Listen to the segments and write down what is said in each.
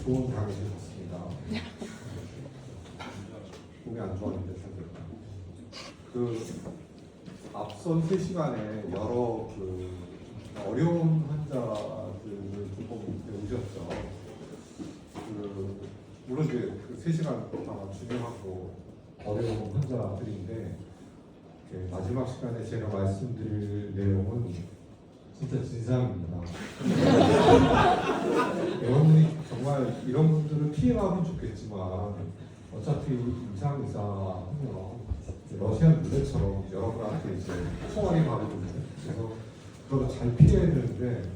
좋은 강의실 같습니다. 몸이 안 좋았는데 사실 그 앞선 3시간에 여러 그 어려운 환자들을 조금 배우셨죠. 그 물론 이제 그 3시간 동안 중요하고 어려운 환자들인데 마지막 시간에 제가 말씀드릴 내용은 진짜 진상입니다. 여러분이 정말 이런 분들을 피해가면 좋겠지만 어차피 임상의사 하면 러시안 룰렛처럼 여러분한테 이제 총알이 가거든요. 그래서 그걸 잘 피해야 되는데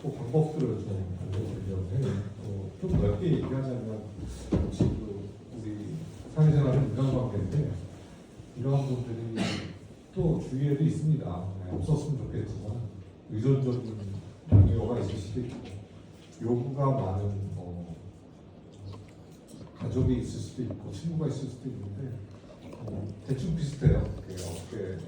또 방법들을 좀 알려드리려고 해요. 좀 넓게 얘기하자면 역시 그 우리 사회생활은 인간관계인데 이러한 분들이 또 주위에도 있습니다. 없었으면 좋겠지만 의존적인 동료가 있을 수도 있고 요구가 많은 가족이 있을 수도 있고 친구가 있을 수도 있는데 대충 비슷해요. 어떻게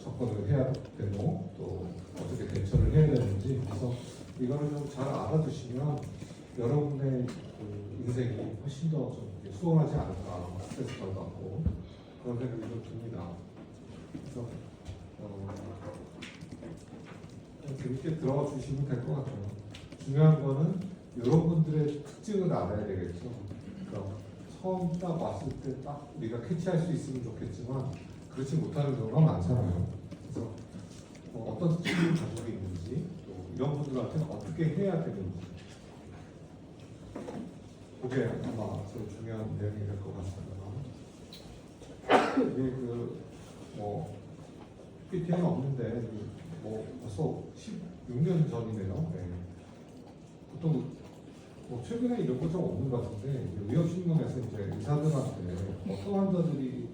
접근을 해야 되고 또 어떻게 대처를 해야 되는지. 그래서 이거를 좀 잘 알아두시면 여러분의 그 인생이 훨씬 더 좀 수월하지 않을까, 스트레스 덜 받고 그런 생각이 좀 듭니다. 그래서 재밌게 들어가 주시면 될 것 같아요. 중요한 거는 여러분들의 특징을 알아야 되겠죠. 그러니까 처음 딱 왔을 때 딱 우리가 캐치할 수 있으면 좋겠지만 그렇지 못하는 경우가 많잖아요. 그래서 어떤 특징을 가지고 있는지 또 이런 분들한테는 어떻게 해야 되는지 그게 아마 제일 중요한 내용이 될 것 같습니다. 이게 PPT는 없는데 벌써 16년 전이네요. 네. 보통 최근에 이런 거 좀 없는 것 같은데 의협신문에서 이제 의사들한테 어떤 환자들이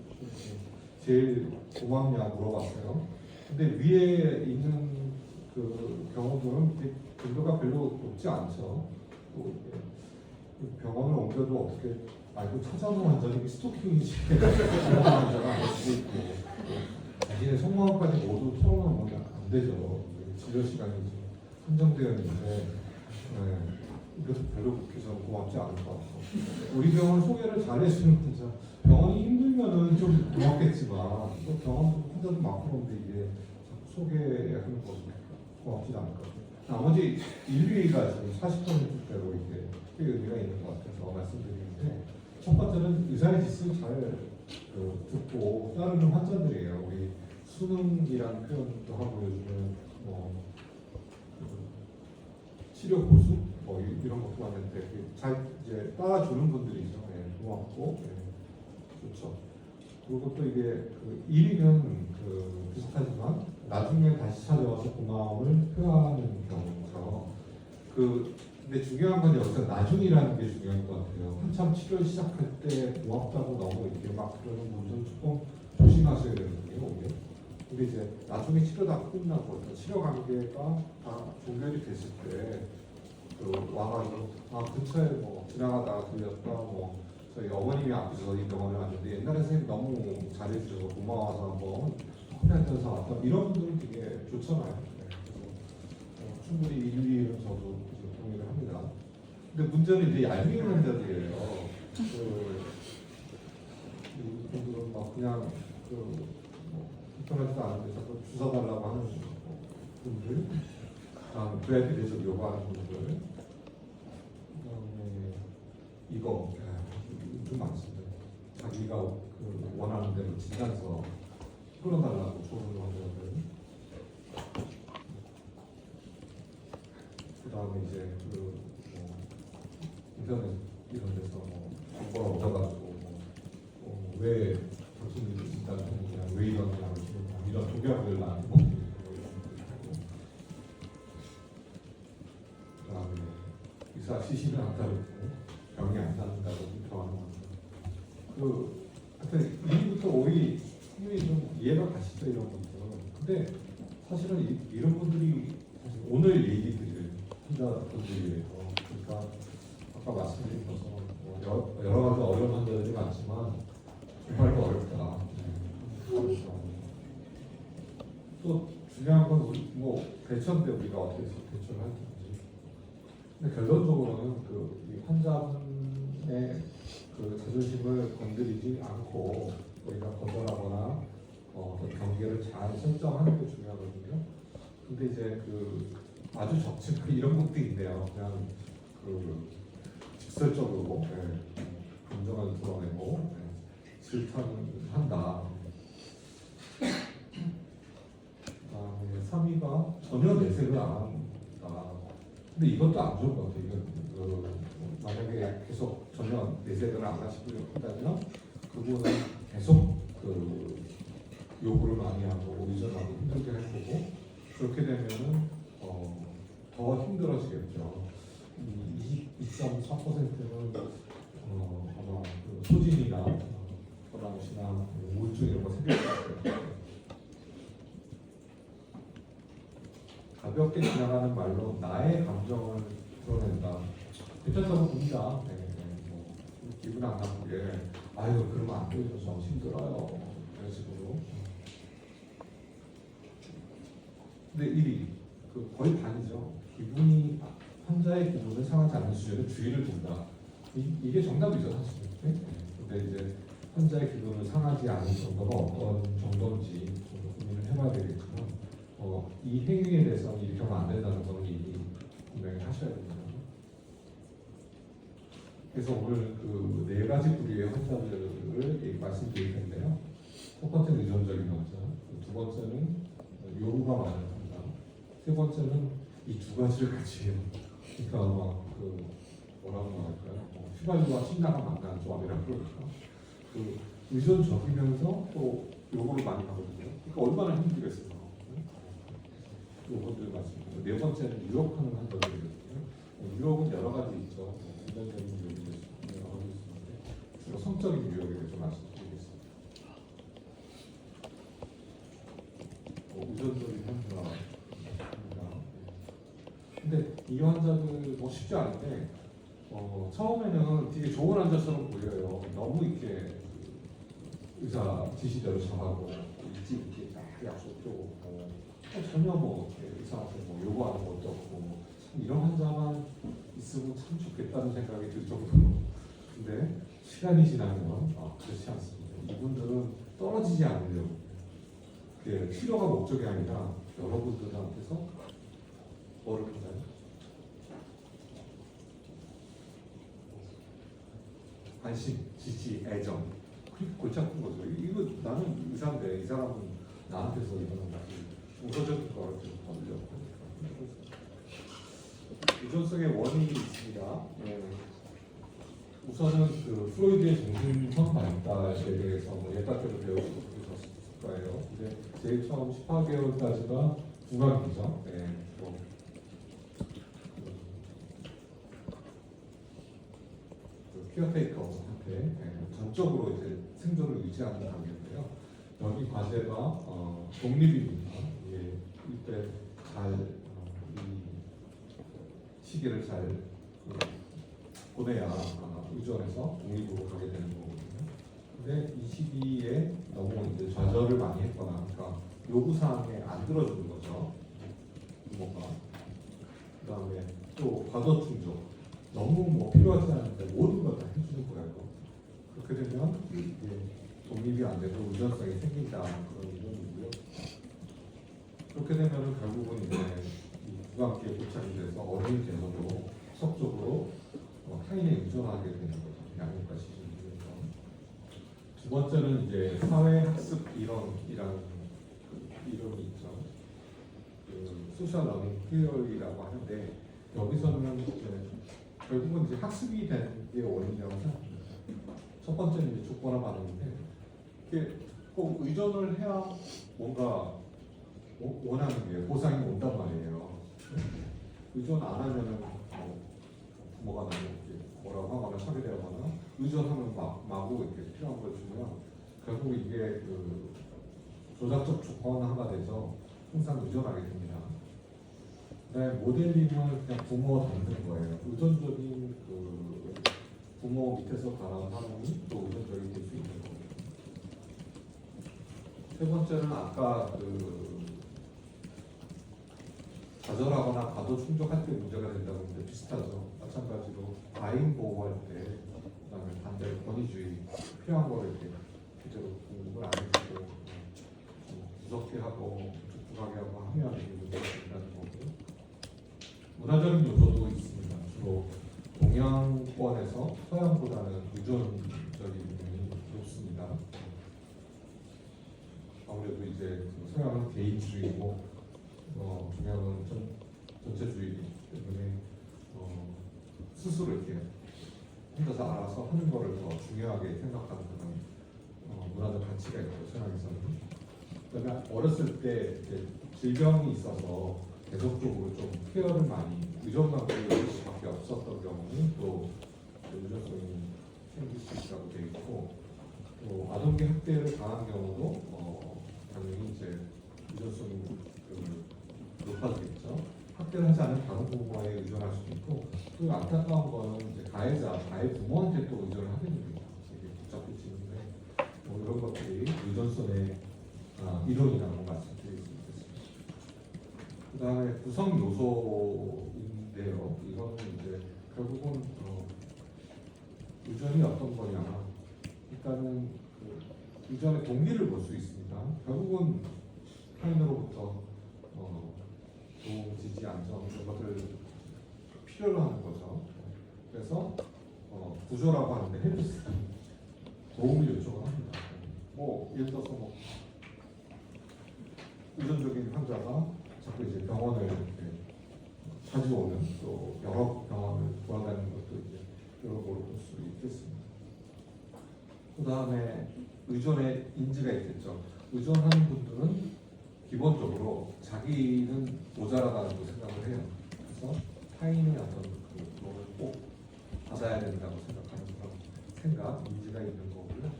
제일 고맙냐 물어봤어요. 근데 위에 있는 그 경우들은 빈도가 별로 높지 않죠. 또 병원을 옮겨도 어떻게 알고 찾아오는 환자들이 스토킹인지 그런 환자가 아닐 수도 있고 자신의 속마음까지 모두 토론하면 안 되죠. 진료 시간이 한정되어 있는데 이것도 별로 그렇게 저는 고맙지 않을 것 같고 우리 병원 소개를 잘 해주는 분자 병원이 힘들면은 좀 고맙겠지만 또 병원 환자도 많고 그런데 이게 소개하는 것도 고맙지 않을 것 같아요. 나머지 1, 2위가 지금 40%대로 이게 의미가 있는 것 같아서 말씀드리는데 첫 번째는 의사의 짓을 잘 듣고 따르는 환자들이에요. 우리 수능이라는 표현도 하고 요즘은 치료 보수 이런 것도 하는데 잘 이제 따라주는 분들이죠. 고맙고 좋죠. 그리고 또 이게 1위는 비슷하지만 나중에 다시 찾아와서 고마움을 표현하는 경우죠. 근데 중요한 건 여기서 나중이라는 게 중요한 것 같아요. 한참 치료를 시작할 때 고맙다고 너무 이렇게 막 그러는 분들은 조금 조심하셔야 되거든요. 근데 이제 나중에 치료 다 끝나고 치료 관계가 다 종결이 됐을 때 와가지고 근처에 지나가다가 들렸다 저희 어머님이 아프셔서 이 병원에 왔는데 옛날에 선생님 너무 잘해주셔서 고마워서 한번 커피 한잔 사왔다 이런 분들은 되게 좋잖아요. 그래서 충분히 1위는 저도 동의를 합니다. 근데 문제는 이제 얄미운 환자들이에요. 이분들은 그냥 불편하지도 않은데 자꾸 주사 달라고 하는 분들, 브레드 계속 요구하는 분들, 그다음에 이거 좀 많습니다. 자기가 원하는 대로 진단서 끌어달라고 조언을 하는 그다음에 이제 인터넷 이런 데서 정보를 얻어가지고 왜 당신이 진단을 했느냐, 왜 이러느냐 이런 독약을 나한테 먹는 그다음에 의사 시신을 안 따르고 병이 안 낫는다고 비평하는 겁니다. 하여튼 1위부터 5위, 3위 좀 이해가 가시죠 이런 분들. 근데 사실은 이런 분들이 사실 오늘 얘기 드릴 환자분들이에요. 그러니까 아까 말씀드린 것처럼 여러 가지 어려운 환자들이 많지만 정말 어렵다. 또 중요한 건 대처인데 우리가 어떻게 대처를 할 건지. 근데 결론적으로는 이 환자분의 그 자존심을 건드리지 않고 우리가 거절하거나 어떤 경계를 잘 설정하는 게 중요하거든요. 근데 이제 아주 적지 이런 것도 있네요. 그냥 직설적으로 감정을 드러내고 질타한다. 그다음에 3위가 전혀 내색을 안 한다. 근데 이것도 안 좋은 것 같아요. 만약에 계속 전혀 내색을 안 하시고 한다면 그분은 계속 요구를 많이 하고 의존하고 힘들게 할 거고 그렇게 되면은 더 힘들어지겠죠. 22.4%는 아마 소진이나 burnout이나 우울증 이런 거 생길 것 같아요. 가볍게 지나가는 말로 나의 감정을 드러낸다. 괜찮다고 봅니다. 뭐 기분 안 나쁘게 아유 그러면 안 되죠. 저 힘들어요. 이런 식으로. 근데 1위 거의 반이죠. 환자의 기분을 상하지 않는 수준의 주의를 둔다. 이게 정답이죠 사실. 근데 이제 환자의 기분을 상하지 않는 정도가 어떤 정도인지 고민을 해봐야 되겠지만 이 행위에 대해서는 이렇게 하면 안 된다는 걸 이미 분명히 하셔야 됩니다. 그래서 오늘 네 가지 부류의 환자들을 말씀드릴 텐데요. 첫 번째는 의존적인 환자, 두 번째는 요구가 많은 환자, 세 번째는 이 두 가지를 같이 해요. 그러니까 막 뭐라고 말할까요? 휘발유와 신나가 만나는 조합이라고 그러니까 의존적이면서 또 요구를 많이 하거든요. 그러니까 얼마나 힘들겠어요. 요것들 말씀드리고 네 번째는 유혹하는 환자들이거든요. 유혹은 여러 가지 있죠. 금전적인 유혹이 여러 가지 있는데 주로 성적인 유혹에 대해서 말씀드리겠습니다. 의존적인 환자입니다. 근데 이 환자들 쉽지 않은데 처음에는 되게 좋은 환자처럼 보여요. 너무 이렇게 의사 지시대로 잘하고 일찍 이렇게 약속도 전혀 의사한테 요구하는 것도 없고 이런 환자만 있으면 참 좋겠다는 생각이 들 정도로. 근데 시간이 지나면 그렇지 않습니다. 이분들은 떨어지지 않으려고 치료가 목적이 아니라 여러분들한테서 뭐를 받아요? 관심, 지지, 애정. 그게 골치 아픈 거죠. 이거 나는 의사인데 이 사람은 나한테서 이거는 우선적인 거를 좀 받으려고 하니까. 의존성의 원인이 있습니다. 우선은 프로이드의 정신성 발달에 대해서 예탁대로 배우셨을 거예요. 근데 제일 처음 18개월까지가 중간기죠. 키어테이커한테 전적으로 이제 생존을 유지하는 단계인데요. 여기 과제가 독립입니다. 이때 이 시기를 잘 보내야 의존해서 독립으로 가게 되는 거거든요. 근데 이 시기에 너무 이제 좌절을 많이 했거나, 그러니까 요구 사항에 안 들어주는 거죠. 부모가. 그다음에 또 과도 충족. 너무 필요하지 않은데 모든 걸 다 해주는 거예요. 그렇게 되면 이게 독립이 안 되고 의존성이 생긴다 그런 이론이고요. 그렇게 되면 결국은 이제 부관계에 고착이 돼서 어른이 돼서도 속적으로 타인에 의존하게 되는 거죠. 양육과 시즌에서. 두 번째는 이제 사회학습 이론이라는 이론이 있죠. 소셜 러닝 티어리라고 하는데 여기서는 이제 결국은 이제 학습이 되는 게 원인이라고 생각합니다. 첫 번째는 이제 조건화 반응인데 이게 꼭 의존을 해야 뭔가 원하는 게 보상이 온단 말이에요. 의존 안 하면은 부모가 너무 뭐라고 하거나 차별하거나 의존하면 마구 이렇게 필요한 걸 주면 결국 이게 조작적 조건화가 돼서 항상 의존하게 됩니다. 그다음에 모델링은 그냥 부모 닮는 거예요. 의존적인 부모 밑에서 자란 사람이 또 의존적이 될 수 있는 거예요. 세 번째는 아까 좌절하거나 과도 충족할 때 문제가 된다고 보는데 비슷하죠. 마찬가지로 과잉 보호할 때, 그다음에 반대로 권위주의 필요한 거를 이렇게 제대로 공부를 안 해주고 무섭게 하고 족북하게 하고 하면 이게 문제가 된다는 거고, 문화적인 요소도 있습니다. 주로 동양권에서 서양보다는 유전적인 면이 높습니다. 아무래도 이제 서양은 개인주의고 동양은 좀 전체주의이기 때문에 스스로 이렇게 혼자서 알아서 하는 거를 더 중요하게 생각하는 그런 문화적 가치가 있고 서양에서는. 그다음에 어렸을 때 이제 질병이 있어서 계속적으로 좀 케어를 많이 의존관계일 수밖에 없었던 경우는 또 유전성이 생길 수 있다고 되어 있고, 또 아동기 학대를 당한 경우도 당연히 이제 유전성이 높아지겠죠. 학대를 하지 않은 다른 부모에 의존할 수도 있고, 또 안타까운 거는 이제 가해 부모한테 또 의존을 하게 됩니다. 되게 복잡해지는데 이런 것들이 유전성의 이론이라고 말씀드릴 수 있겠습니다. 그 다음에 구성 요소인데요. 이거는 이제 결국은 유전이 어떤 거냐. 일단은 유전의 동기를 볼 수 있습니다. 결국은 타인으로부터 도움, 지지, 안정 이런 것들 필요로 하는 거죠. 그래서 구조라고 하는데 헬스 도움을 요청을 합니다. 예를 들어서 유전적인 환자가 자꾸 이제 병원을 이렇게 자주 오는, 또 여러 병원을 돌아다니는 것도 이제 여러 걸로 볼 수 있겠습니다. 그 다음에 의존의 인지가 있겠죠. 의존하는 분들은 기본적으로 자기는 모자라다는 생각을 해요. 그래서 타인의 어떤 그거를 꼭 받아야 된다고 생각하는 그런 생각, 인지가 있는 거고요.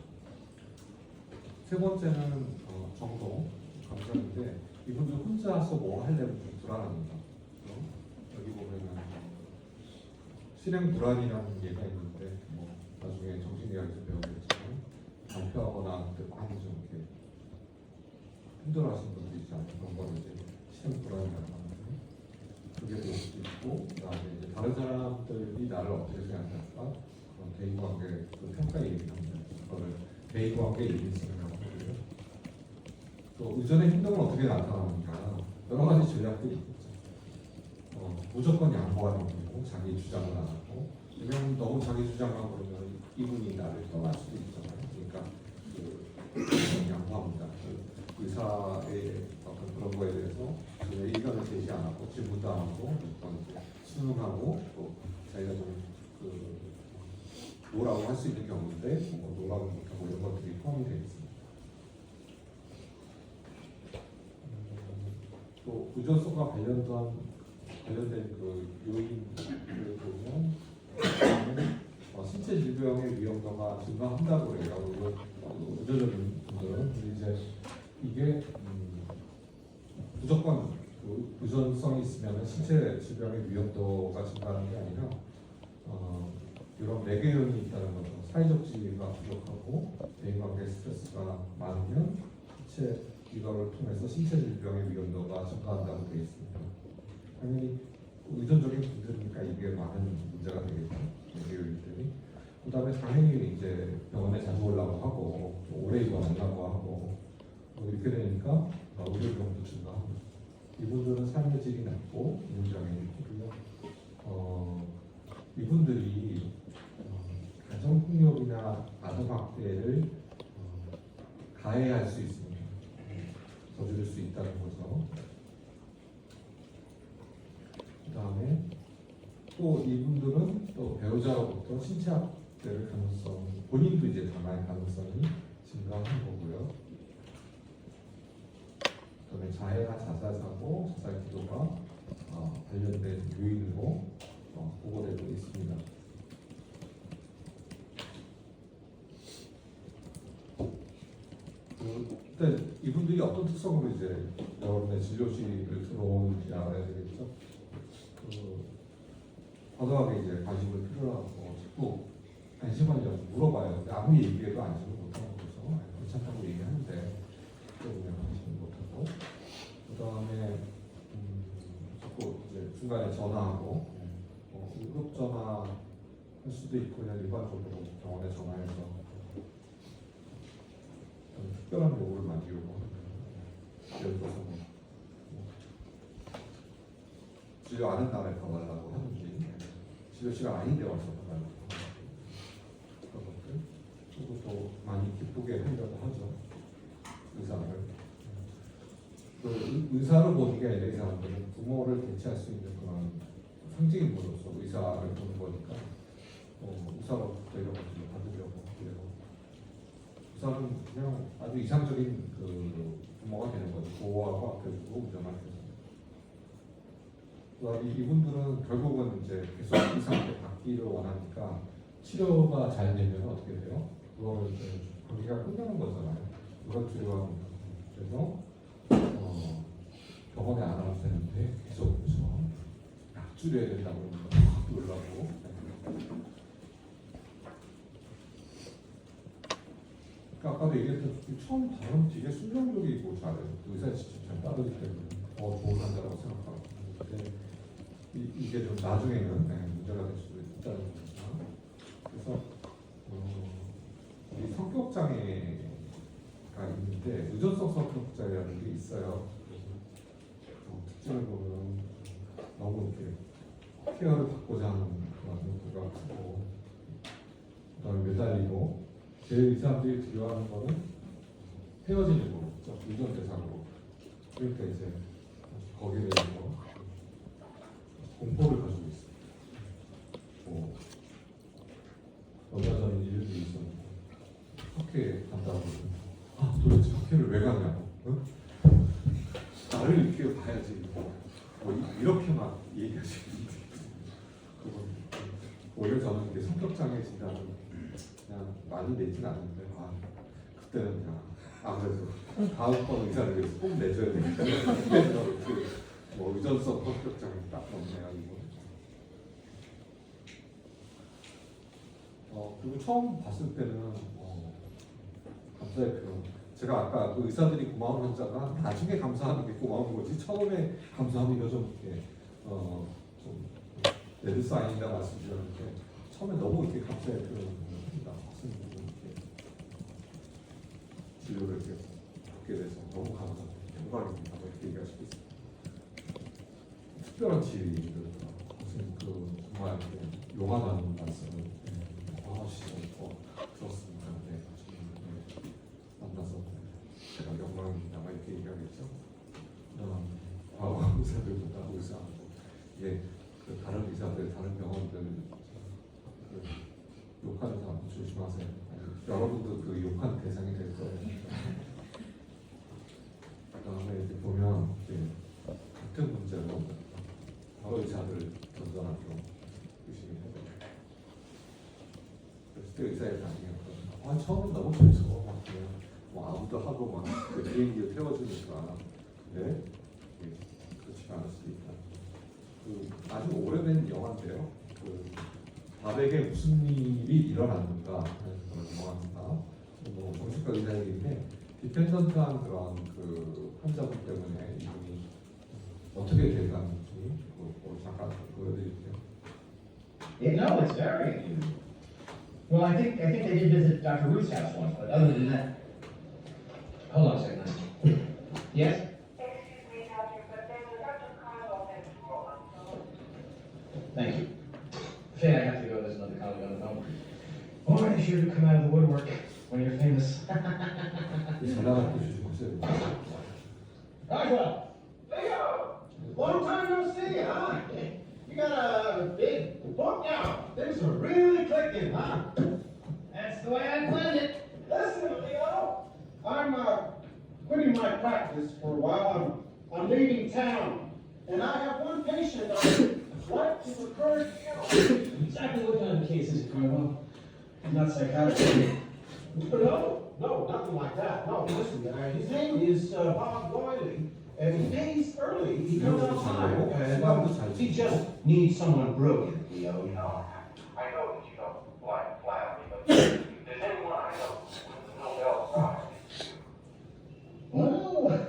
세 번째는 정도, 감정인데 이분들 혼자서 뭐 하려면 좀 불안합니다. 여기 보면은 실행 불안이라는 얘기가 있는데 나중에 정신의학에서 배우겠지만 발표하거나 많이 좀 이렇게 힘들어하시는 분들이 있잖아요. 그런 거를 이제 실행 불안이라고 하는데 그게 될 수도 있고, 그다음에 이제 다른 사람들이 나를 어떻게 생각할까, 그런 대인관계 평가 얘기를 합니다. 그거를 대인관계 얘기를 하고요. 또 의존의 행동은 어떻게 나타나는가, 여러 가지 전략들이 있겠죠. 무조건 양보하는 거고 자기 주장을 안 하고, 왜냐면 너무 자기 주장만 그러면 이분이 나를 떠날 수도 있잖아요. 그러니까 양보합니다. 의사의 어떤 그런 거에 대해서 의견을 제시 안 하고 질문도 안 하고 수능하고, 또 자기가 좀 노라고 할 수 있는 경우인데 노라고 못하고 이런 것들이 포함이 되어 있습니다. 또 의존성과 관련된 그 요인을 보면 신체 질병의 위험도가 증가한다고 해요. 의존적인 분들은. 근데 이제 이게 무조건 그 의존성이 있으면 신체 질병의 위험도가 증가하는 게 아니라 이런 매개 요인이 있다는 거죠. 사회적 지위가 부족하고 대인관계 스트레스가 많으면 이거를 통해서 신체 질병의 위험도가 증가한다고 되어 있습니다. 당연히 의존적인 분들이니까 이게 많은 문제가 되겠죠. 매개 요인들이. 그 다음에 당연히 이제 병원에 자주 오려고 하고 오래 입원하려고 하고 이렇게 되니까 의료비용도 증가하고, 이분들은 삶의 질이 낮고 문제장애가 있고요. 이분들이 가정폭력이나 아동학대를 가해할 수 있습니다. 저지를 수 있다는 거죠. 그 다음에 또 이분들은 또 배우자로부터 신체학대를 가능성, 본인도 이제 당할 가능성이 증가하는 거고요. 그다음에 자해나 자살사고, 자살기도가 관련된 요인으로 보고되고 있습니다. 일단 이분들이 어떤 특성으로 이제 여러분의 진료실을 들어오는지 알아야 되겠죠. 과도하게 이제 관심을 필요로 하고 자꾸 안심하려고 물어봐요. 근데 아무리 얘기해도 안심을 못하는 거죠. 괜찮다고 얘기하는데 때문에 관심을 못하고, 그 다음에 자꾸 할 수도 있고 그냥 일반적으로 병원에 전화해서 특별한 요구를 많이 요구하는 예를 들어서 진료 아는 날에 가달라고 하는지 진료 시간 아닌데 와서 가달라고 그런 것들 그리고 또 많이 기쁘게 하려고 하죠. 의사를 그 의사를 보는 게 아니라 이 사람들은 부모를 대체할 수 있는 그런 상징인으로서 의사를 보는 거니까 의사로부터 이런 것들을 받으려고 그래요. 의사는 그냥 아주 이상적인 그 부모가 되는 거죠. 보호하고 아껴주고 운전할 때. 이분들은 결국은 이제 계속 의사한테 받기를 원하니까 치료가 잘 되면 어떻게 돼요? 그걸 이제 관계가 끝나는 거잖아요. 그걸 치료하는 그래서 병원에 안 와도 되는데 계속 그래서 약 줄여야 된다고 놀라고. 그러니까 아까도 얘기했던 처음 다른 되게 순종적이고 잘해요. 의사 진짜 잘 따르기 때문에 더 좋은 환자라고 생각하고. 근데 이게 좀 나중에는 문제가 될 수도 있다는 거죠. 그래서 이 성격 장애가 있는데 의존성 성격 장애라는 게 있어요. 특징을 보면 너무 이렇게 케어를 받고자 하는 그런 욕구가 크고 그다음에 매달리고 제일 이 사람들이 두려워하는 거는 헤어지는 거죠. 의존 대상으로. 그러니까 이제 거기에 대해서 공포를 가지고 있어요. 얼마 전에 일도 있었는데 학회에 간다고 도대체 학회를 왜 가냐고 나를 이렇게 봐야지 이렇게만 얘기하시는데 오히려 저는 이게 성격장애 진단을 그냥 많이 내진 않는데 그때는 그냥 아무래도 다음번 의사를 위해서 꼭 내줘야 되니까 의존성 성격장애 딱 넣네요. 그리고 처음 봤을 때는 감사의 표현. 제가 아까 그 의사들이 고마운 환자가 나중에 감사하는 게 고마운 거지 처음에 감사하니까 좀 이렇게 좀 레드 사인이다 말씀드렸는데 처음에 너무 이렇게 감사의 표현을 합니다. 학생들이 이렇게 진료를 이렇게 받게 돼서 너무 감사합니다. 영광입니다. 이렇게 얘기할 수 있습니다. 특별한 지위를 무슨 정말 이렇게 용하다는 말씀을 진짜 들었습니다. 네, 만나서 제가 영광입니다. 이렇게 얘기하겠죠. 과거 의사들보다 의사하고 그 다른 의사들, 다른 병원들 욕하는 사람 조심하세요. 여러분도 그 욕하는 대상이 될 거예요. 그다음에 이렇게 보면 같은 문제로 바로 의사들 전전하죠. 의심이 해요. 그때 의사에 다니니까 처음엔 너무 좋죠. 아무도 하고 막 비행기를 태워주니까 근데 그렇지가 않을 수도 있다. 아주 오래된 영화인데요. 바백에 무슨 일이 일어났는가 하는 그런 영화입니다. 정신과 의사 얘기인데 디펜던트한 그런 환자분 때문에 이분이 어떻게 돼가는지 잠깐 보여드릴게요. No, it's very unusual. Well, I think they did visit Dr. Ruth's house once, but other than that, hold on a second. Yes? Excuse me, Doctor, but there's a Dr. Carlo at the phone. Thank you. Faye, I have to go. There's another colleague on the phone. Always sure to come out of the woodwork when you're famous. 전화가 주시면 Rockwell! Leo! Long time no see, huh? You got a big book now. Things are really clicking, huh? That's the way I planned it. Listen, Leo. I'm quitting my practice for a while. I'm leaving town. And I have one patient I'd like to refer to you. Exactly what kind of case is it, Carlo? Not psychiatry. No, nothing like that. No, listen, his name is Bob Wiley. And he pays early. He comes on time. And he just needs someone brilliant, Leo. You know, I know that you don't like flattery, but if there's anyone I know with the Nobel Prize, Well,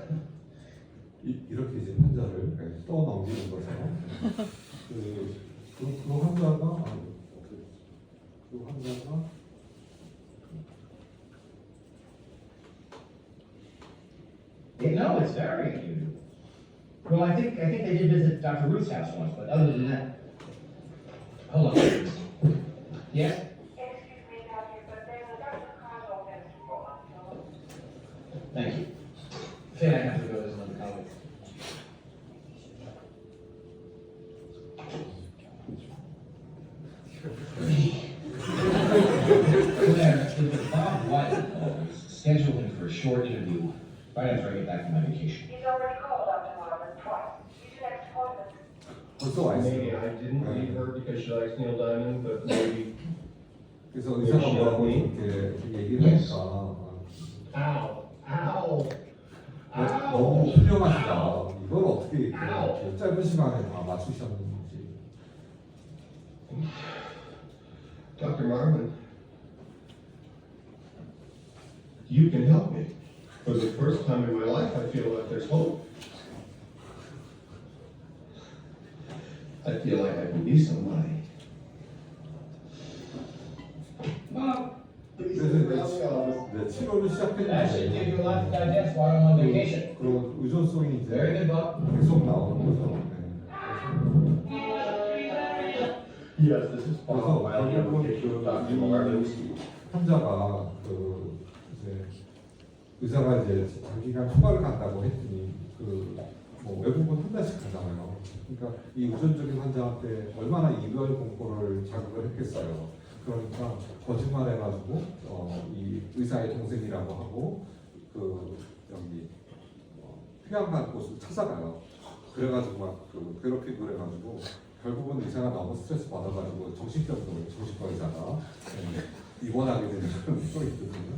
이렇게 이제 환자를 떠넘기는 거죠. 그 환자가 그 환자가 No, it's very unusual. Well, I think they did visit Dr. Ruth's house once, but other than that, hold on. Yes? Excuse me, Doctor, but there's a Dr. Cosmo available. Thank you. Finn, I have to go, there's another colleague. Claire, if Bob White scheduled him for a short interview right after I get back from my vacation. He's already called Dr. Marvin twice. He's your next appointment. 벌써 와 있어요. Maybe I didn't read her because she likes Neil Diamond, but maybe. 그래서 의사가 뭐라고 이렇게 얘기를 하니까 Ow! 너무 훌륭하시다. 이걸 어떻게 이렇게 짧은 시간에 다 맞추셨는지. Dr. Marvin, you can help me. For the first time in my life, I feel like there's hope. I feel like I can be somebody. Bob, 그래서 이제 치료를 that should give you a 시작했는데 lot to digest while I'm on vacation. 그런 의존성이 Very 이제 good, Bob. 계속 나오는 거죠. Yes, this is 그래서 Bob. I'll 결국은 give you Dr. Marvin. 이 환자가 그 이제 의사가 이제 장기간 휴가를 간다고 했더니 뭐 외국은 한 달씩 가잖아요. 그러니까 이 우선적인 환자한테 얼마나 이별 공포를 자극을 했겠어요. 그러니까 거짓말해가지고 이 의사의 동생이라고 하고 여기 휴양간 곳을 찾아가요. 그래가지고 막 그렇게 그래가지고 결국은 의사가 너무 스트레스 받아가지고 정신과 의사가 입원하게 되는 그런 스토리거든요.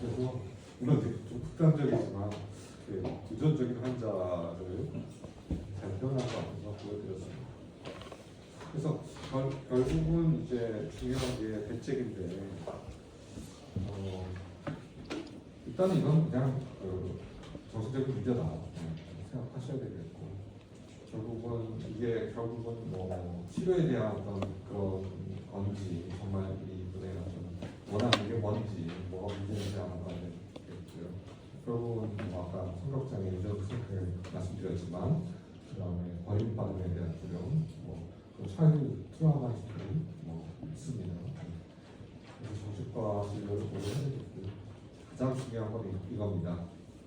그래서 물론 되게 좀 극단적이지만 유전적인 환자를 잘 표현한 것 같아서 보여드렸습니다. 그래서 결국은 이제 중요한 게 대책인데 일단은 이건 그냥 정신적인 문제다 생각하셔야 되겠고 결국은 뭐 치료에 대한 어떤 그런 건지 정말 이분의 어떤 원하는 게 뭔지 뭐가 문제인지 알아봐야 되겠고요. 결국은 뭐 아까 성격장애 유전 생각을 말씀드렸지만 그다음에 버림받음에 대한 두려움, 뭐 차이ル트라우마들이 있습니다. 그래서 정신과 진료를 고려해야 되겠고 가장 중요한 건 이겁니다.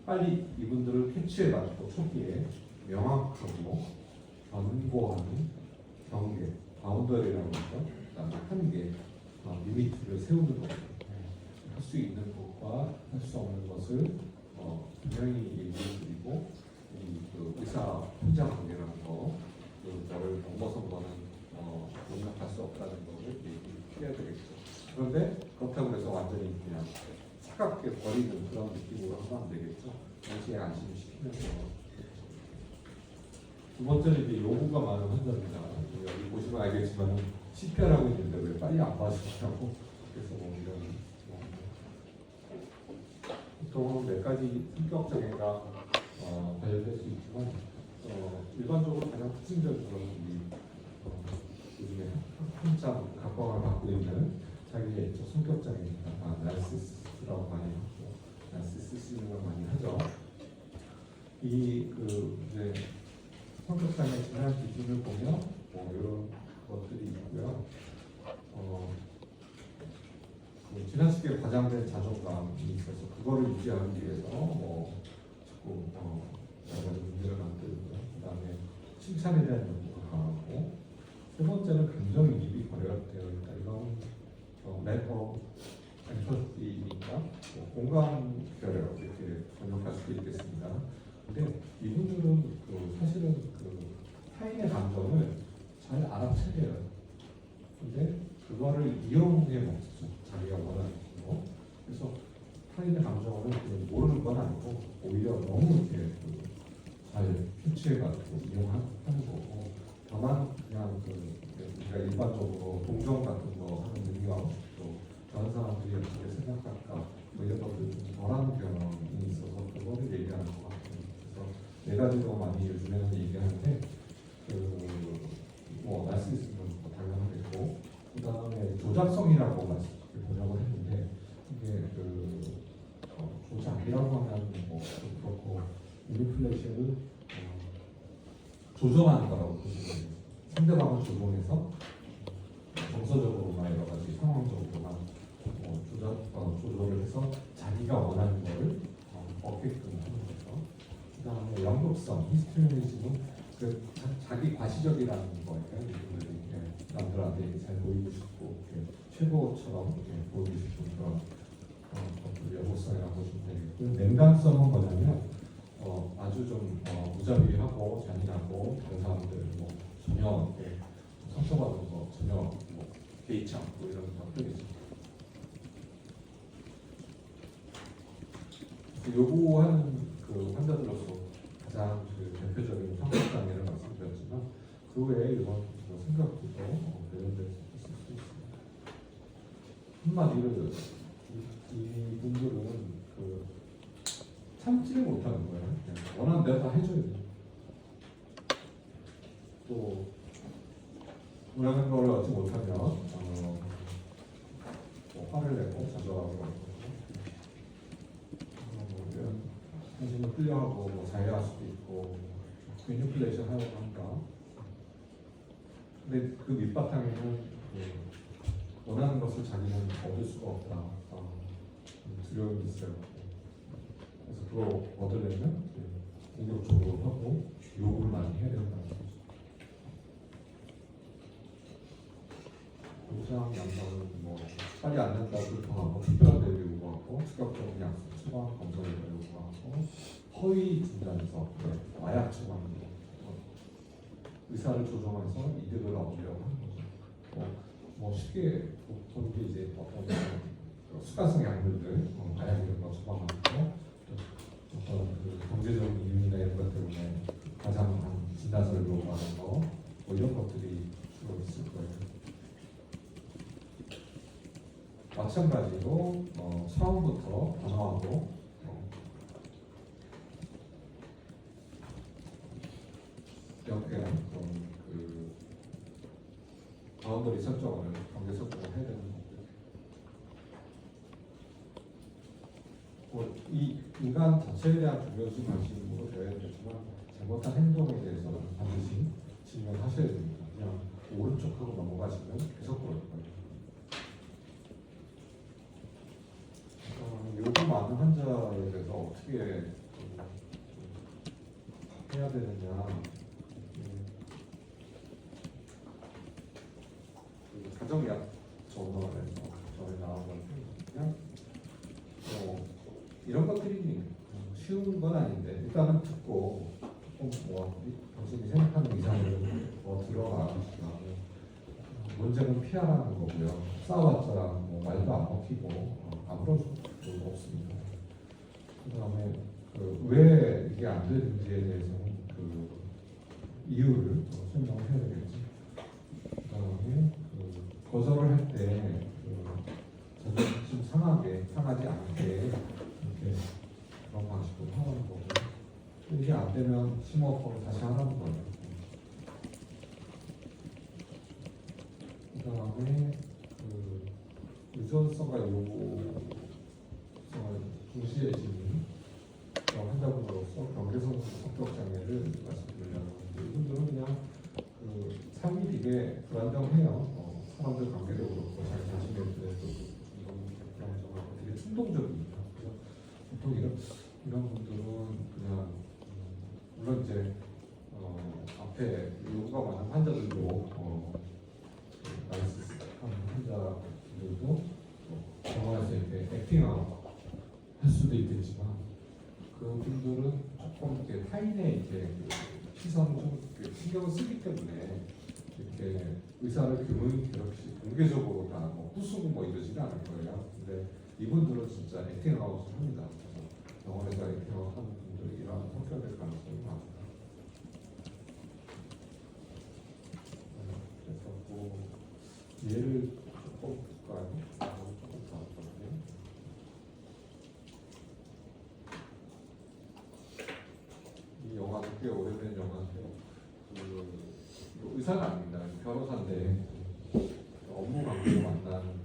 빨리 이분들을 캐치해가지고 초기에 명확하고 견고한 경계, 바운더리라고 하죠. 그다음에 한계, 리미트를 세우는 것. 할 수 있는 것과 할 수 없는 것을 분명히 얘기해드리고 그 의사 혼자 관계라는 거, 그거를 넘어선 거는 용납할 수 없다는 것을 얘기해야 되겠죠. 그런데 그렇다고 해서 완전히 그냥 차갑게 버리는 그런 느낌으로 하면 안 되겠죠. 동시에 안심을 시키면서. 두 번째는 이제 요구가 많은 환자입니다. 여기 보시면 알겠지만 CPR하고 있는데 왜 빨리 안 봐주냐고. 그래서 이런 보통은 몇 가지 성격 장애가 발견될 수 있지만 일반적으로 가장 특징적인 것은 요즘에 한참 각광을 받고 있는 자기의 성격 장애입니다. 나르시시스라고 많이 하고 나르시시즘을 많이 하죠. 이제 성격 장애 진단 기준을 보면 이런 것들이 있고요. 지나치게 과장된 자존감이 있어서 그거를 유지하기 위해서 자꾸 여러 가지 문제를 만들고요. 그다음에 칭찬에 대한 욕구가 강하고 세 번째는 감정이입이 고려되어 있다. 이건 래퍼 엠퍼시니까 공감 결여 이렇게 번역할 수도 있겠습니다. 근데 이분들은 사실은 타인의 감정을 잘 알아채려요. 근데 그거를 이용해 먹죠. 자기가 원하는 거. 그래서 타인의 감정을 모르는 건 아니고 오히려 너무 이렇게 잘 캐치해가지고 이용하는 거고. 다만 그냥 우리가 일반적으로 동정 같은 거 하는 능력, 또 다른 사람들이 어떻게 생각할까 이런 것들 좀 덜한 경험이 있어서 그거를 얘기하는 것 같아요. 그래서 네 가지로 많이 요즘에는 얘기하는데 나르시시즘은 당연하겠고 그 다음에 조작 조작성이라고 번역을 했는데 이게 조작이라고 하면 뭐 그렇고 매니플레이션을 조정하는 거라고 보시면 돼요. 상대방을 조종해서 정서적으로나 여러 가지 상황적으로나 조절을 해서 자기가 원하는 거를 얻게끔 하는 거죠. 그다음에 연극성, 히스테리즘은 자기 과시적이라는 거예요. 이분들이 남들한테 잘 보이고 싶고 최고처럼 보이고 싶은 그런 것들 연극성이라고 보시면 되겠고요. 냉담성은 뭐냐면 아주 좀 무자비하고 잔인하고 다른 사람들 뭐 전혀 상처받은 거 전혀 뭐 개의치 않고 이런 것들이죠. 요구하는 그 환자들로서 가장 그 대표적인 성격 장애를 말씀드렸지만 그 외에 이런 생각들도 배운데 있을 수 있습니다. 한마디로 이분들은 그 참지를 못하는 거예요. 원하는 대로 다 해줘야 돼요. 또 원하는 걸 얻지 못하면 뭐 화를 내고 좌절하고 당신을 끌려하고 뭐 자해할 수도 있고 매니플레이션 하려고 한다. 근데 그 밑바탕에는 원하는 것을 자기는 얻을 수가 없다. 두려움이 있어요. 그래서 그걸 얻으려면 공격적으로 하고 요구를 많이 해야 된다는 거죠. 보상 양상은 뭐 빨리 안 된다고 요구하고 특별한 대우 요구하고 즉각적인 약속 처방 검사를 요구하고 허위 진단서 마약 처방 의사를 조정해서 이득을 얻으려고 하는 거죠. 뭐 쉽게 보는 게 이제 어떤 수가성 약물들 마약 이런 거 처방하고 어떤 그 경제적인 이유나 이런 것 때문에 가장 진단서를 요구하는 거 뭐 이런 것들이 주로 있을 거예요. 마찬가지로 처음부터 단호하고 이렇게 그 바운더리 설정을 경계 설정을 해야 되는 거고요. 이 인간 자체에 대한 중요시 관심으로 되어야 되지만 잘못한 행동에 대해서는 반드시 직면하셔야 됩니다. 그냥 오른쪽하고 넘어가시면 계속 그럴 거예요. 요즘 많은 환자에 대해서 어떻게 해야 되느냐. 가정약 전원에서 전에 나온 건데 그냥 이런 것들이 쉬운 건 아닌데 일단은 듣고 조금 당신이 생각하는 이상으로 들어가 문제는 피하라는 거고요. 싸워봤자 뭐 말도 안 먹히고 아무런 소용도 없습니다. 그다음에 왜 이게 안 되는지에 대해서는 그 이유를 설명을 해야 되겠지. 그다음에 거절을 할 때 자존심 상하지 않게 이렇게 그런 방식으로 하는 거고 이게 안 되면 심호흡을 다시 하라는 거예요. 그다음에 유전성과 요구성을 동시에 지닌 환자분으로서 경계성 성격 장애를 말씀드리려고 하는데 이분들은 그냥 삶이 되게 불안정해요. 사람들 관계도 그렇고 자기 자신에 대해서 되게 충동적입니다. 보통 이런 분들은 그냥 물론 이제 앞에 요구가 많은 환자들도 나이스한 환자들도 병원에서 이렇게 액팅아웃 할 수도 있겠지만 그분들은 조금 이렇게 타인의 이렇게 시선을 좀 신경을 쓰기 때문에 이렇게 의사를 괴롭히 공개적으로 다뭐 부수고 뭐 이러지는 않을 거예요. 근데 이분들은 진짜 액팅아웃을 합니다. 그래서 병원에서 액팅아웃 하는 분들이 이런 성격일 가능성이 많습니다. 그래서 뭐 예를 조금 볼까요? 조금 더 할까요? 이 영화도 꽤 오래된 영화인데 의사가 아닙니다. 변호사인데 업무 관계로 만난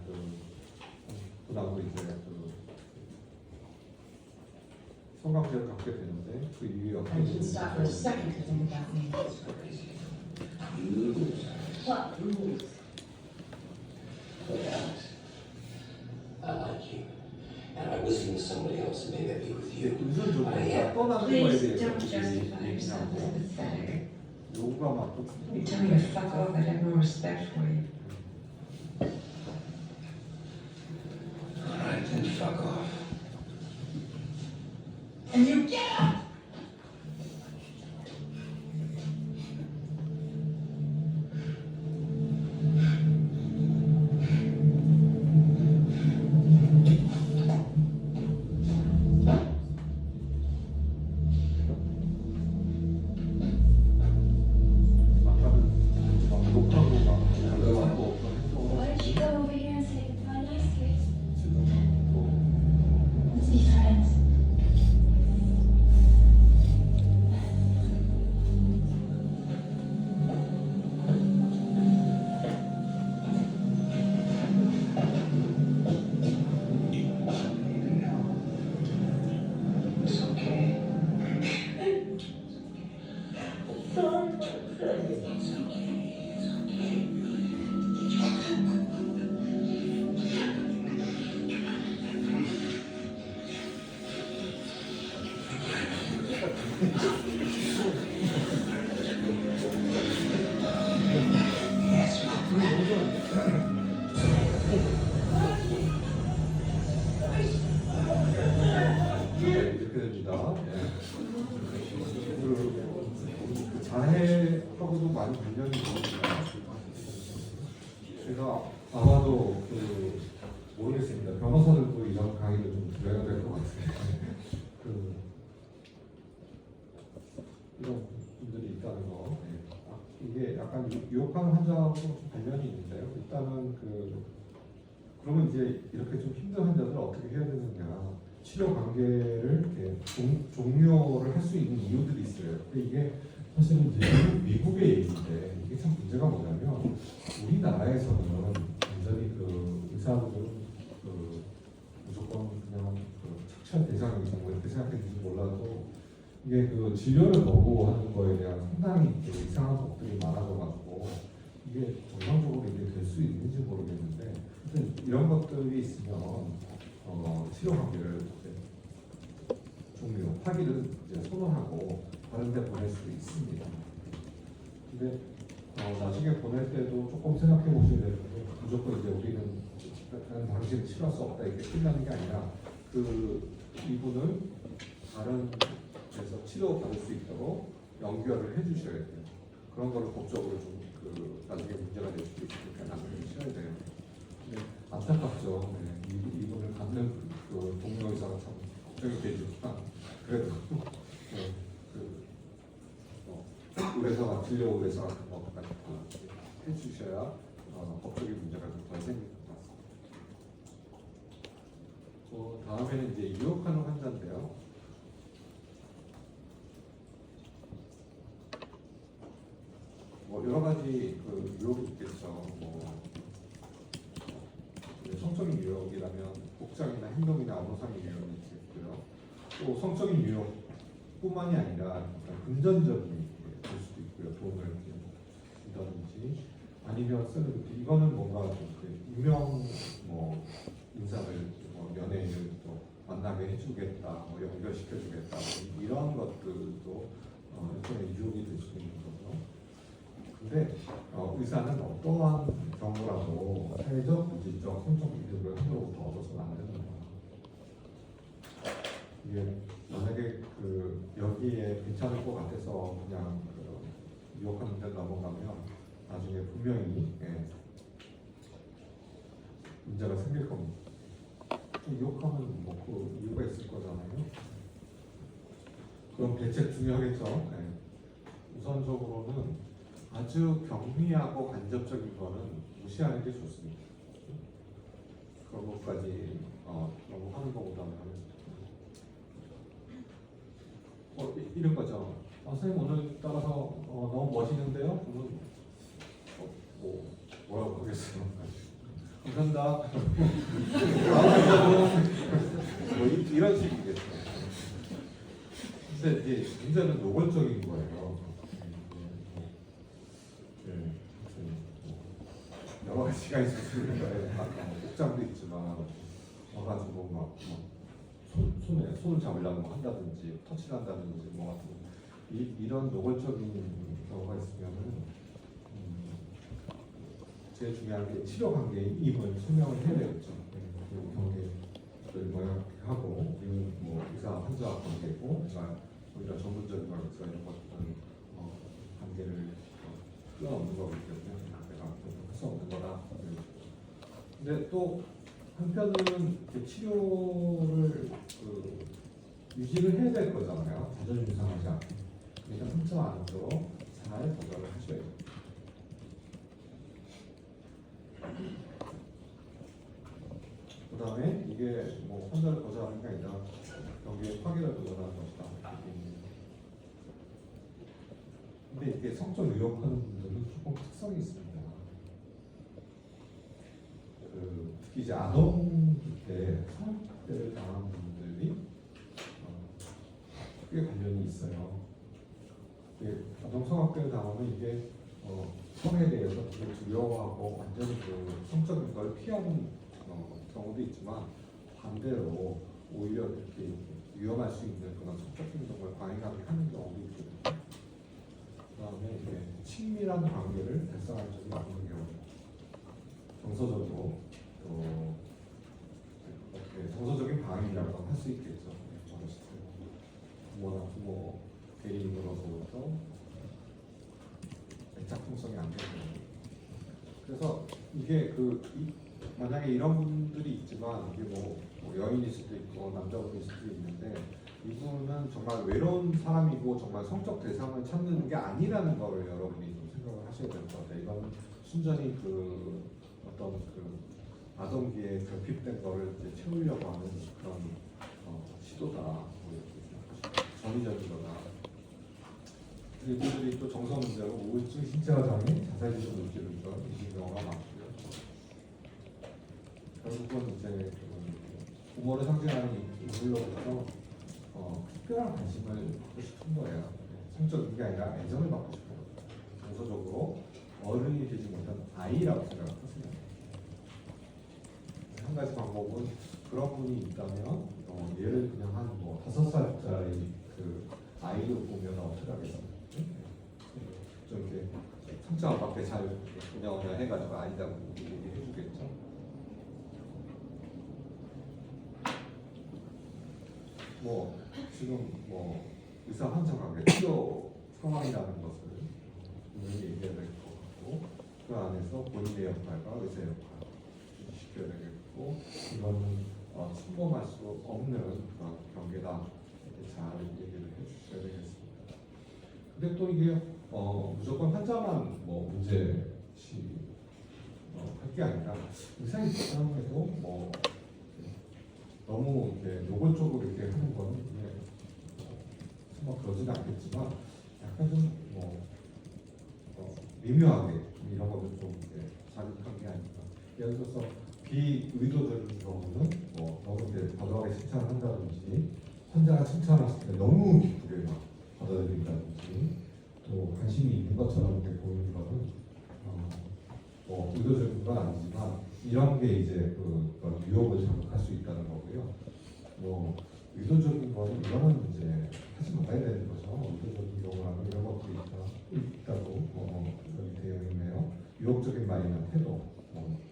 성감기를 갖게 되는데 그 이유에 어떻게 And he'd 되는지 stop for a second to think about me. What rules? Look, Alex, I like you, and I was with somebody else, and maybe I'd be with you. 우선적으로 I am. 떠나는 거에 Please 대해서 don't justify yourself as pathetic. 요구가 막 You tell me to fuck off, I'd have more respect for you. All right, then fuck off. And you get up! 아까는 막 욕하고 막 달려가고 Why don't you come over here and say goodbye nicely? 지금은 또 Let's be friends. It's okay. 이렇게 됩니다. 예. 그 자해하고도 많이 관련이 있습니다. 그래서 아마도 그 모르겠습니다. 변호사들도 이런 강의를 좀 드려야 될 것 같아요. 그 이런 분들이 있다는 거. 예. 이게 약간 유혹하는 환자하고 좀 관련이 있는데요. 일단은 그러면 이제 이렇게 좀 힘든 환자들 어떻게 해야 되느냐. 치료 관계를 이렇게 종료를 할 수 있는 이유들이 있어요. 근데 이게 사실은 이제 미국의 얘기인데 이게 참 문제가 뭐냐면 우리나라에서는 완전히 그 의사들은 그 무조건 그냥 그 착취한 대상이고 뭐 이렇게 생각했는지 몰라도 이게 그 진료를 거부하는 거에 대한 상당히 이제 이상한 것들이 많아져가지고 이게 정상적으로 이게 될 수 있는지 모르겠는데 하여튼 이런 것들이 있으면 치료 관계를 이제 종료하기를 이제 선언하고 다른 데 보낼 수 있습니다. 근데 나중에 보낼 때도 조금 생각해 보셔야 되는데 무조건 이제 우리는 당신을 치료할 수 없다 이렇게 끝나는 게 아니라 그 이분을 다른 데서 치료받을 수 있도록 연결을 해주셔야 돼요. 그런 거를 법적으로 좀 나중에 문제가 될 수도 있으니까 나중에 쉬어야 돼요. 근데 안타깝죠. 네. 이분을 갖는 그 동료 의사가 참 걱정이 되지만 그래도 네. 의뢰서가 진료 의뢰서 같은 것까지 해주셔야 법적인 문제가 좀 덜 생길 것 같습니다. 다음에는 이제 유혹하는 환자인데요. 뭐 여러 가지 그 유혹이 있겠죠. 성적인 유혹이라면 복장이나 행동이나 언어상의 유혹이 있겠고요. 또 성적인 유혹뿐만이 아니라 금전적인 될 수도 있고요. 돈을 준다든지 아니면 셀러리티 이거는 뭔가 좀 유명 뭐 인사를 뭐 연예인을 또 만나게 해주겠다, 뭐 연결시켜주겠다 이런 것들도 일종의 유혹이 될 수 있는 거죠. 근데 의사는 어떠한 경우라도 사회적, 물질적, 성적 이득을 서로부터 얻어서는 안 되는 거예요. 이게 만약에 여기에 괜찮을 것 같아서 그냥 유혹하는 데 넘어가면 나중에 분명히 문제가 생길 겁니다. 유혹하면 뭐 그 이유가 있을 거잖아요. 그럼 대책 중요하겠죠. 우선적으로는 아주 경미하고 간접적인 거는 무시하는 게 좋습니다. 그런 것까지 너무 하는 것보다는 이런 거죠. 선생님 오늘 따라서 너무 멋있는데요? 그러면 뭐라고 하겠어요? 감사합니다. 다음 주도 뭐 이런 식이겠죠. 근데 이게 문제는 노골적인 거예요. 여러 가지가 있을 거예요. 복장도 있지만 와가지고 막 손을 잡으려고 뭐 한다든지 터치를 한다든지 뭐 같은 이런 노골적인 경우가 있으면은 제일 중요한 게 치료 관계임을 설명을 해야 되겠죠. 그리고 관계를 모양하고 우리는 뭐 의사 환자 관계고 우리가 전문적인 관계에서 이런 것들은 관계를 끊어놓는 거기 때문에 내가 할 수 없는 거다. 근데 또 한편으로는 치료를 유지를 해야 될 거잖아요. 자존심 상하지 않게. 그러니까 상처 안으로 잘 거절을 하셔야 돼요. 그 다음에 이게 뭐 환자를 거절하는 게 아니라 경계의 파괴를 도전하는 것이다. 근데 이게 성적 유혹하는 분들은 조금 특성이 있습니다. 특히 이제 아동 때 성학대를 당한 분들이 꽤 관련이 있어요. 아동 성학대를 당하면 이게 성에 대해서 되게 두려워하고 완전히 그 성적인 걸 피하는 경우도 있지만 반대로 오히려 이렇게 위험할 수 있는 그런 성적 행동을 과잉하게 하는 경우도 있거든요. 그다음에 이제 친밀한 관계를 달성할 적이 많은 경우, 정서적으로 또 정서적인 방해라고 할 수 있겠죠. 어렸을 때 부모 개인으로서부터 작동성이 안 되는. 그래서 이게 만약에 이런 분들이 있지만 이게 뭐 여인일 수도 있고 남자분일 수도 있는데 이분은 정말 외로운 사람이고 정말 성적 대상을 찾는 게 아니라는 거를 여러분이 좀 생각을 하셔야 될 것 같아요. 이건 순전히 어떤 아동기에 결핍된 거를 이제 채우려고 하는 그런 시도다. 뭐 이렇게 전위적인 거다. 이들이 또 정서 문제로 우울증, 신체화 장애, 자살지도 물질을 있는 경우가 많고요. 결국은 이제 부모를 상징하는 인물로부터 특별한 관심을 받고 싶은 거예요. 성적인 게 아니라 애정을 받고 싶어요. 정서적으로 어른이 되지 못한 아이라고 생각하세요. 한 가지 방법은 그런 분이 있다면 얘를 그냥 한 5살짜리 그 아이를 보면 어떻게 하겠어요? 좀 이렇게 성장밖에 잘 그냥 해가지고 아니다고 얘기해주겠죠. 뭐 지금 뭐 의사 환자 관계 치료 상황이라는 것을 분명히 얘기해야 될 것 같고 그 안에서 본인의 역할과 의사의 역할을 지켜야 되겠고 이거는 침범할 수 없는 그런 경계다. 이렇게 잘 얘기를 해주셔야 되겠습니다. 근데 또 이게 무조건 환자만 뭐 문제시 할 게 아니라 의사의 입장에도 뭐 너무 이렇게 노골적으로 이렇게 하는 건 정말 그러지는 않겠지만 약간 좀 미묘하게 이런 것도 좀 이렇게 자극한 게 아닌가. 예를 들어서 비의도적인 경우는 너무 이렇게 과도하게 칭찬을 한다든지 환자가 칭찬했을 때 너무 기쁘게 막 받아들인다든지 또 관심이 있는 것처럼 이렇게 보이는 거는 의도적인 건 아니지만 이런 게 이제 그런 유혹을 자극할 수 있다는 거고요. 의도적인 거는 이거는 이제 하지 말아야 되는 거죠. 의도적인 경우를 하면 이런 것들이 있다고 여기 되어 있네요. 유혹적인 말이나 태도,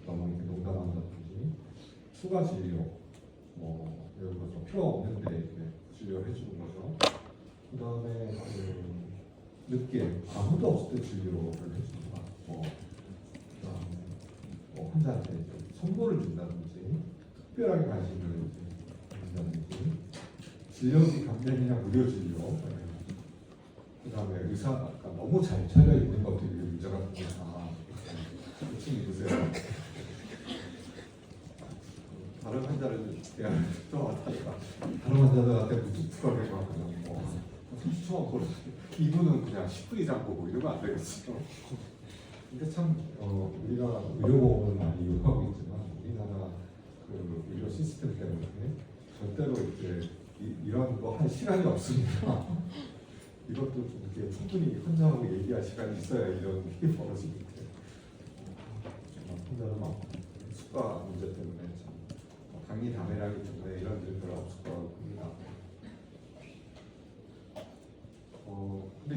너무 이렇게 농담한다든지 추가 진료, 예를 들어서 필요 없는데 이렇게 진료를 해주는 거죠. 그 다음에 늦게 아무도 없을 때 진료를 해준다. 그다음에 환자한테 선물을 준다든지 특별하게 관심을 준다든지 진료비 감면이나 무료 진료. 그다음에 의사가 너무 잘 차려 입는 것도 이게 문제가 됩니다. 대충 입으세요. 다른 환자를 또 왔다니까 다른 환자들한테 무뚝뚝하게 막 그냥 30초만 보러 이분은 그냥 10분 이상 보고 이러면 안 되겠어요. 근데 참 우리가 의료보험을 많이 이용하고 있지만 우리나라 그 의료 시스템 때문에 절대로 이제 이런 거 할 시간이 없으니까 이것도 좀 이렇게 충분히 혼자하고 얘기할 시간이 있어야 이런 일이 벌어지는데 정말 혼자는 막 습관 문제 때문에 참 당이 담회라기 때문에 이런 일이 별로 없을 거라고 봅니다. 근데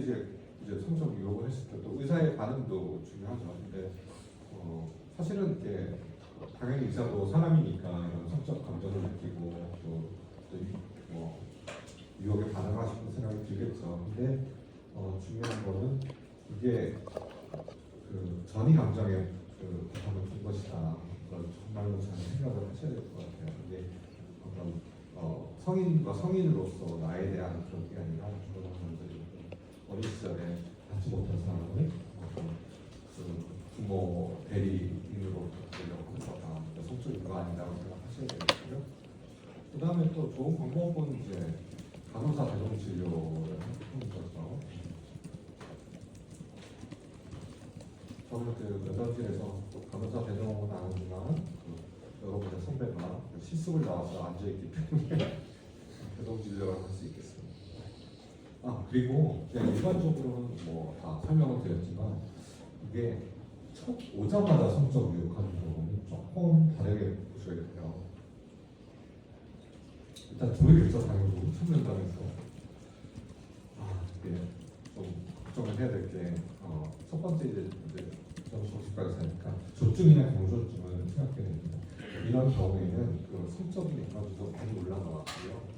이제 성적 유혹을 했을 때 또 의사의 반응도 중요하죠. 근데 사실은 이게 당연히 의사도 사람이니까 이런 성적 감정을 느끼고 또뭐 유혹에 반응하시는 생각이 들겠죠. 근데 중요한 거는 이게 그 전이 감정에 그 바탕을 둔 것이다. 그걸 정말로 잘 생각을 하셔야 될 것 같아요. 이게 어떤 성인과 성인으로서 나에 대한 그런 게 아니라 그런 사람들이 어린 시절에 받지 못한 사람을 그 부모 대리인으로 되려고 하는 거다. 성적 유가 아니라고 생각하셔야 되겠고요. 그 다음에 또 좋은 방법은 이제 간호사 대동 진료를 하는 거죠. 저는 그 여전실에서 간호사 대동은 안 하지만 여러분의 선배가 실습을 나와서 앉아있기 때문에 대동 진료를 할 수 있겠습니다. 그리고 그냥 일반적으로는 뭐 다 설명을 드렸지만 이게 첫 오자마자 성적 유혹하는 경우는 조금 다르게 보셔야 돼요. 일단 조회겠죠, 당연히 청년단에서 이게 좀 걱정을 해야 될 게 첫 번째 이제 저는 정신과 의사니까 조증이나 경조증을 생각해야 됩니다. 이런 경우에는 그 성적인 에너지도 많이 올라가고요.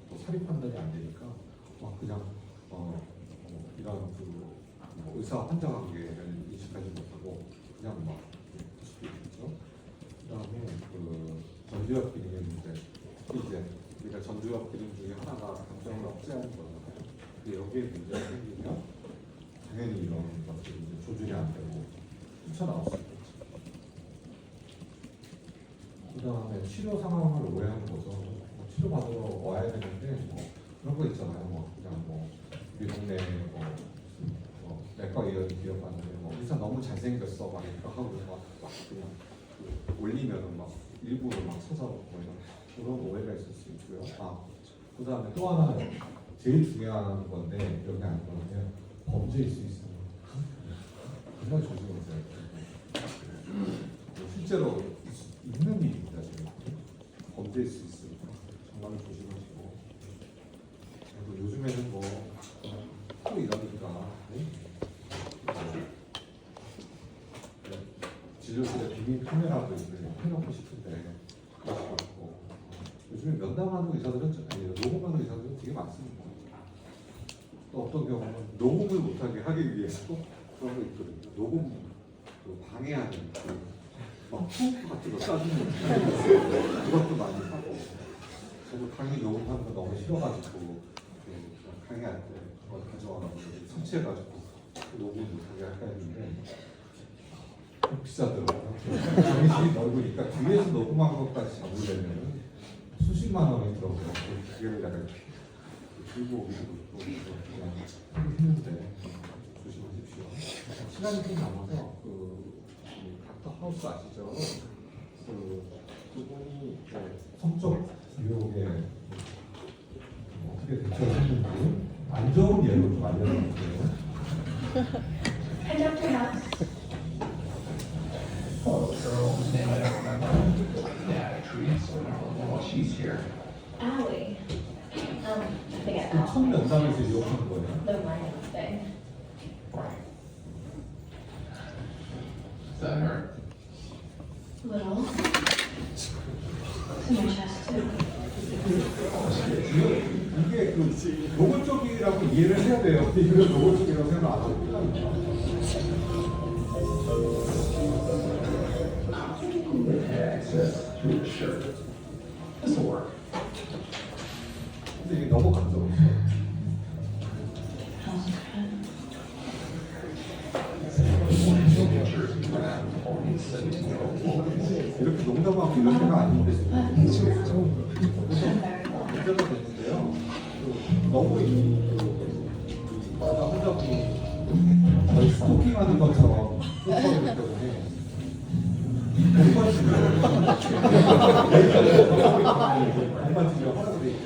또 사리 판단이 안 되니까 그냥 이런 뭐 의사 환자 관계를 인식하지 못하고 그냥 막 수술이죠. 그다음에 그 전두엽 기능의 문제. 이제 우리가 전두엽 기능 중에 하나가 감정을 억제하는 거잖아요. 근데 여기에 문제가 생기면 당연히 이런 것들이 이제 조절이 안 되고 뛰쳐나올 수 있겠죠. 그다음에 치료 상황을 오해하는 거죠. 치료 받으러 와야 되는데 그런 거 있잖아요. 그냥 우리 동네 내과 의원 기억하는데 의사 너무 잘생겼어 막 이렇게 하고 막 그냥 올리면은 막 일부러 막 찾아오고 그런 오해가 있을 수 있고요. 그다음에 또 하나는 제일 중요한 건데 여기 안 보면 범죄일 수 있어요. 정말 조심하세요. 실제로 있는 일입니다. 지금 범죄일 수 있으니까 정말 조심하시고. 그리고 요즘에는 또 이러니까 진료실에 비밀 카메라도 해놓고 싶은데 그렇지 않고 요즘에 면담하는 의사들은 녹음하는 의사들은 되게 많습니다. 또 어떤 경우는 녹음을 못하게 하기 위해서 그런 거 있거든요. 녹음 방해하는 푸프 같은 거 쏴주는 그것도 많이 하고 저도 강의 녹음하는 거 너무 싫어가지고 강의할 때 그걸 가져와가지고 설치해가지고 녹음 못하게 할까 했는데 비싸더라고요. 강의실이 넓으니까 뒤에서 녹음한 것까지 잡으려면 수십만 원이 들어가고 그걸 약간 들고 오기도 그냥 하긴 했는데 조심하십시오. 시간이 좀 남아서 닥터 하우스 아시죠? 그분이 성적 유혹에 어떻게 대처를 했는지 안 좋은 예로 좀 알려드릴게요. Hi, Dr. House. Oh, girl's name I don't remember. Yeah, Teresa. Well, she's here. Allie. I think I 첫 면담에서 유혹한 거예요. the minor thing. Right. Is that her? Little. In your chest too. 이게 노골적이라고 이해를 해야 돼요. 이걸 노골적이라고 생각 안 하고 끝납니다. Access to your shirt. This will work. 근데 이게 너무 감정이죠. 이렇게 농담하고 이런 데가 아닌데 문제가 됐는데요. 너무 남자분이 거의 스토킹하는 것처럼 쫓아오기 때문에 엄마 집에 허락이 돼 있죠.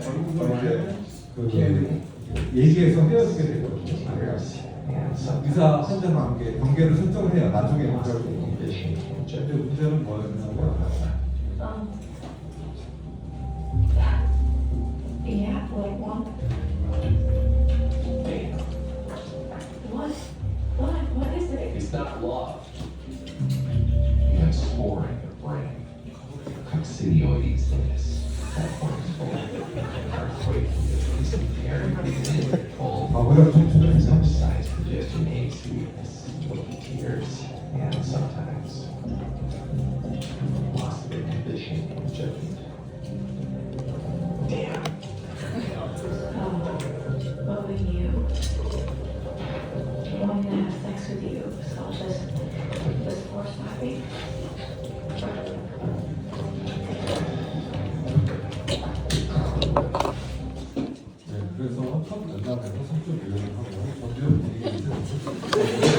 결국은 이제 그 얘기해서 헤어지게 되거든요. 의사 환자와 함께 관계를 설정을 해야 나중에 해결할 수 있는 게. 근데 문제는 뭐였냐면 Yeah, what? Hey, What is it? it's not love. You have spore in your brain. Coccidioides illness. That one's full of earthquake. It's very full. 과거에 청춘을 Some size congestion, aches, weakness, tears, and sometimes loss of inhibition and judgment. Damn. What were you? Wanting to have sex with you, so I'll just force happy. 네, 그래서 첫 만남에서 성적 유연을 하고 전혀 분위기 이제